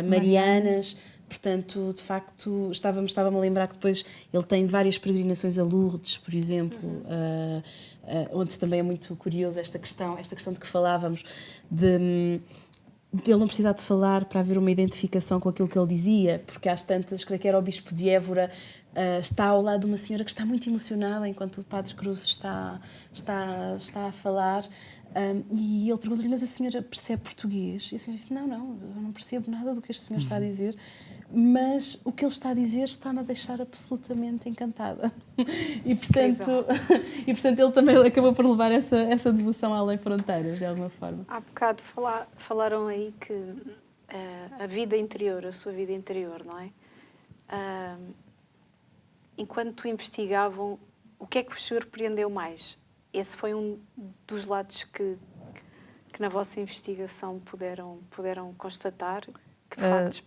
marianas. Portanto, de facto, estava-me a lembrar que depois ele tem várias peregrinações a Lourdes, por exemplo, onde também é muito curioso esta questão de que falávamos, de ele não precisar de falar para haver uma identificação com aquilo que ele dizia, porque às tantas, creio que era o Bispo de Évora, está ao lado de uma senhora que está muito emocionada enquanto o Padre Cruz está a falar. E ele pergunta-lhe, mas a senhora percebe português? E a senhora disse, não, eu não percebo nada do que este senhor está a dizer, mas o que ele está a dizer está-me a deixar absolutamente encantada. E portanto ele também acabou por levar essa devoção além fronteiras, de alguma forma. Há bocado falaram aí que a vida interior, a sua vida interior, não é? Enquanto investigavam, o que é que vos surpreendeu mais? Esse foi um dos lados que na vossa investigação puderam constatar? Que factos...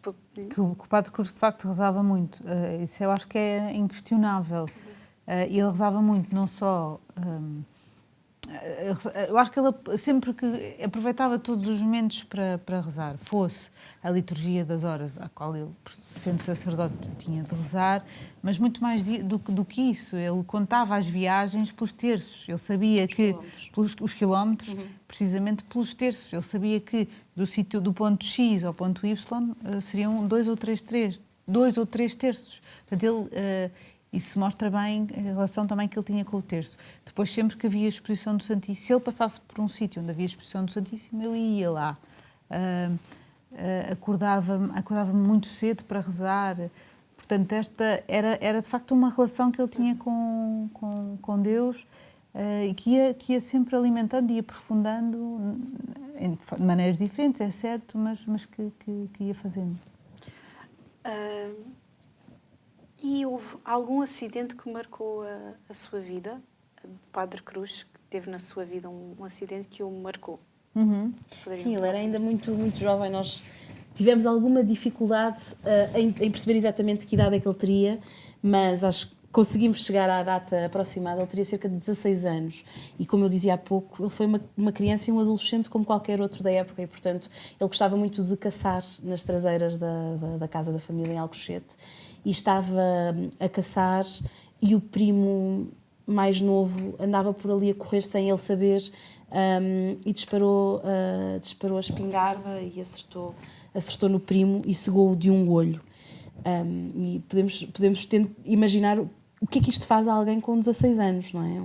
Que o Padre Cruz, de facto, rezava muito. Isso eu acho que é inquestionável. E ele rezava muito, não só... eu acho que ele sempre que aproveitava todos os momentos para rezar, fosse a liturgia das horas, à qual ele, sendo sacerdote, tinha de rezar, mas muito mais do que isso. Ele contava as viagens pelos terços. Ele sabia os quilómetros, precisamente pelos terços. Ele sabia que do sítio do ponto X ao ponto Y seriam 2 ou 3 terços. Portanto, isso mostra bem a relação também que ele tinha com o terço. Depois, sempre que havia exposição do Santíssimo, se ele passasse por um sítio onde havia exposição do Santíssimo, ele ia lá. Acordava muito cedo para rezar. Portanto, esta era de facto uma relação que ele tinha com Deus e que ia sempre alimentando e aprofundando de maneiras diferentes, é certo, mas que ia fazendo. E houve algum acidente que marcou a sua vida? O Padre Cruz, que teve na sua vida um acidente que o marcou? Sim, ele era ainda muito, muito jovem. Nós tivemos alguma dificuldade em perceber exatamente que idade é que ele teria, mas acho que conseguimos chegar à data aproximada. Ele teria cerca de 16 anos e, como eu dizia há pouco, ele foi uma criança e um adolescente como qualquer outro da época e, portanto, ele gostava muito de caçar nas traseiras da casa da família em Alcochete e estava a caçar e o primo mais novo andava por ali a correr sem ele saber e disparou a espingarda e acertou no primo e cegou-o de um olho. E podemos imaginar o que é que isto faz a alguém com 16 anos, não é?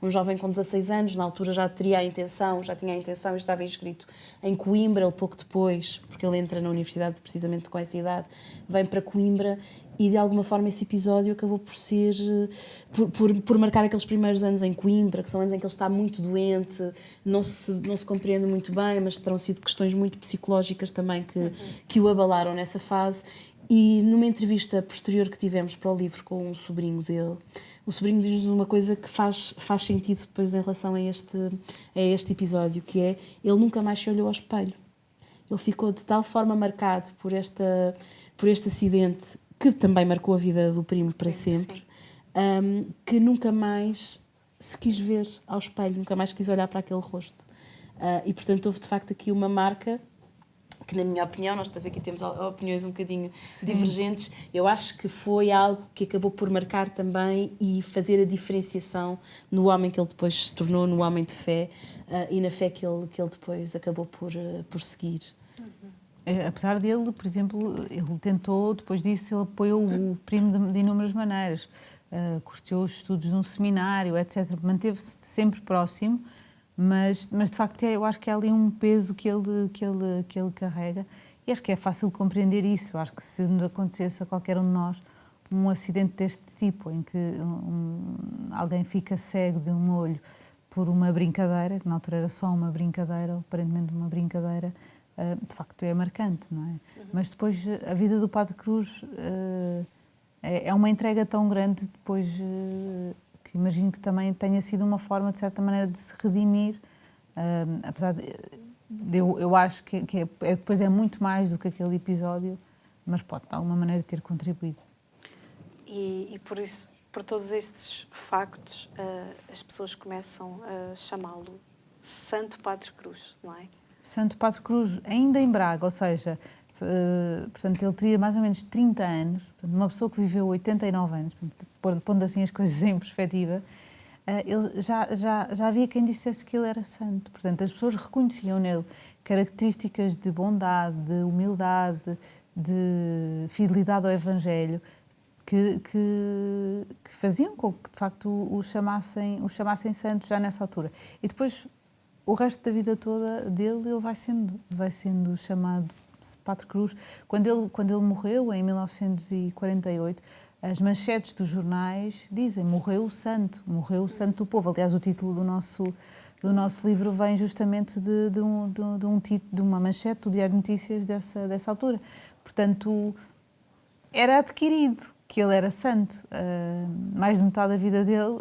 Um jovem com 16 anos, na altura já tinha a intenção e estava inscrito em Coimbra, ele pouco depois, porque ele entra na universidade precisamente com essa idade, vem para Coimbra e de alguma forma esse episódio acabou por ser, por marcar aqueles primeiros anos em Coimbra, que são anos em que ele está muito doente, não se compreende muito bem, mas terão sido questões muito psicológicas também que o abalaram nessa fase. E numa entrevista posterior que tivemos para o livro com um sobrinho dele, o sobrinho diz-nos uma coisa que faz sentido depois em relação a este episódio, que é, ele nunca mais se olhou ao espelho. Ele ficou de tal forma marcado por este acidente, que também marcou a vida do primo para sempre, que nunca mais se quis ver ao espelho, nunca mais quis olhar para aquele rosto. E, portanto, houve de facto aqui uma marca que, na minha opinião, nós depois aqui temos opiniões um bocadinho divergentes, eu acho que foi algo que acabou por marcar também e fazer a diferenciação no homem que ele depois se tornou, no homem de fé e na fé que ele depois acabou por seguir. Apesar dele, por exemplo, ele tentou, depois disso, ele apoiou o primo de inúmeras maneiras, custeou os estudos num seminário, etc. Manteve-se sempre próximo, mas de facto eu acho que há ali um peso que ele carrega e acho que é fácil compreender isso. Eu acho que se nos acontecesse a qualquer um de nós um acidente deste tipo, em que alguém fica cego de um olho por uma brincadeira, que na altura era só uma brincadeira, aparentemente uma brincadeira, de facto é marcante, não é? Mas depois a vida do Padre Cruz é uma entrega tão grande depois... que imagino que também tenha sido uma forma, de certa maneira, de se redimir, apesar de eu acho que depois é muito mais do que aquele episódio, mas pode, de alguma maneira, ter contribuído. E por isso, por todos estes factos, as pessoas começam a chamá-lo Santo Padre Cruz, não é? Santo Padre Cruz, ainda em Braga, ou seja, portanto, ele teria mais ou menos 30 anos, portanto, uma pessoa que viveu 89 anos, pondo assim as coisas em perspectiva, ele já havia quem dissesse que ele era santo. Portanto, as pessoas reconheciam nele características de bondade, de humildade, de fidelidade ao Evangelho, que faziam com que, de facto, o chamassem santo já nessa altura. E depois, o resto da vida toda dele, ele vai sendo chamado Padre Cruz. Quando ele morreu, em 1948, as manchetes dos jornais dizem: morreu o santo do povo. Aliás, o título do nosso livro vem justamente de uma manchete do Diário de Notícias dessa altura. Portanto, era adquirido que ele era santo. Mais de metade da vida dele,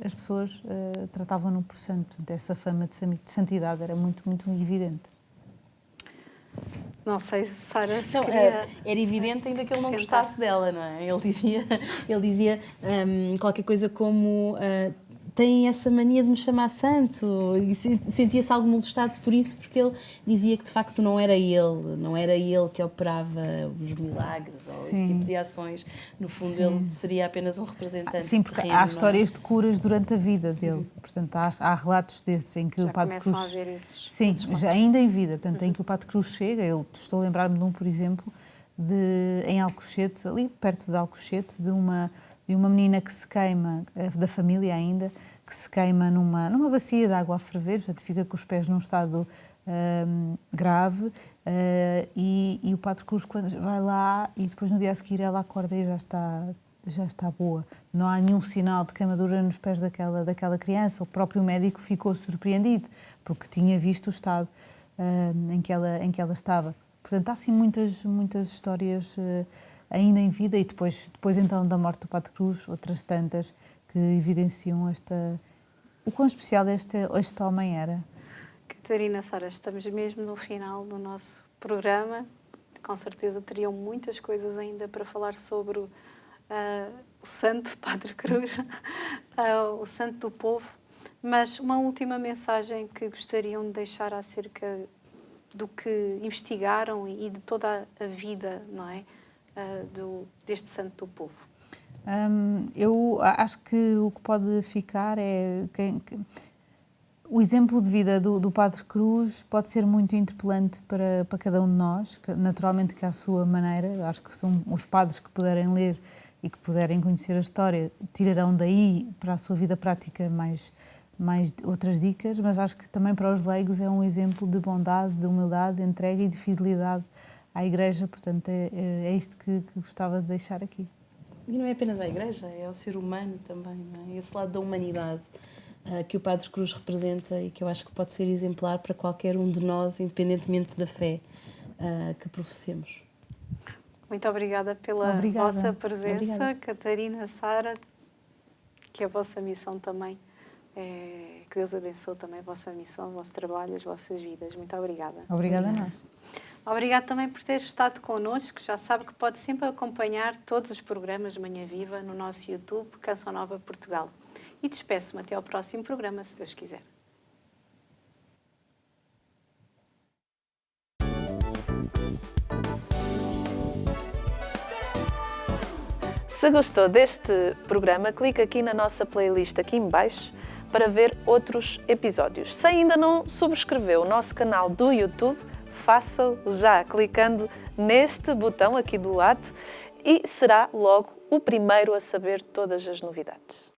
as pessoas tratavam-no por santo. Portanto, essa fama de santidade era muito, muito evidente. Não sei, Sara, se Não, queria... era evidente ainda que ele não acrescentar. gostasse dela, não é? Ele dizia qualquer coisa como tem essa mania de me chamar santo, e sentia-se algo molestado por isso, porque ele dizia que de facto não era ele que operava os milagres ou esse tipo de ações. No fundo, ele seria apenas um representante. Sim, porque terreno, há histórias de curas durante a vida dele. Portanto, há relatos desses em que Já o Padre Cruz... começam a haver esses... Sim, já ainda em vida. Portanto, em que o Padre Cruz chega, estou a lembrar-me de um, por exemplo, em Alcochete, ali perto de Alcochete, de uma menina que se queima, da família ainda, que se queima numa bacia de água a ferver, portanto fica com os pés num estado grave, e o Padre Cruz, quando vai lá, e depois no dia a seguir ela acorda e já está boa. Não há nenhum sinal de queimadura nos pés daquela criança. O próprio médico ficou surpreendido, porque tinha visto o estado em que ela estava. Portanto, há assim muitas histórias ainda em vida, e depois então da morte do Padre Cruz, outras tantas que evidenciam o quão especial este homem era. Catarina, Sara, estamos mesmo no final do nosso programa. Com certeza teriam muitas coisas ainda para falar sobre o santo Padre Cruz, o santo do povo. Mas uma última mensagem que gostariam de deixar acerca do que investigaram e de toda a vida, não é? Deste santo do povo. Eu acho que o que pode ficar é o exemplo de vida do Padre Cruz pode ser muito interpelante para cada um de nós, naturalmente que à sua maneira. Acho que são os padres que puderem ler e que puderem conhecer a história, tirarão daí para a sua vida prática mais outras dicas, mas acho que também para os leigos é um exemplo de bondade, de humildade, de entrega e de fidelidade à Igreja. Portanto, é isto que gostava de deixar aqui. E não é apenas a Igreja, é o ser humano também, não é? Esse lado da humanidade que o Padre Cruz representa e que eu acho que pode ser exemplar para qualquer um de nós, independentemente da fé que professemos. Muito obrigada pela vossa presença, Catarina, Sara, que a vossa missão também, que Deus abençoe também a vossa missão, o vosso trabalho, as vossas vidas. Muito obrigada. Obrigada a nós. Obrigada também por ter estado connosco. Já sabe que pode sempre acompanhar todos os programas de Manhã Viva no nosso YouTube, Canção Nova Portugal. E despeço-me até ao próximo programa, se Deus quiser. Se gostou deste programa, clique aqui na nossa playlist aqui em baixo para ver outros episódios. Se ainda não subscreveu o nosso canal do YouTube, faça-o já, clicando neste botão aqui do lado, e será logo o primeiro a saber todas as novidades.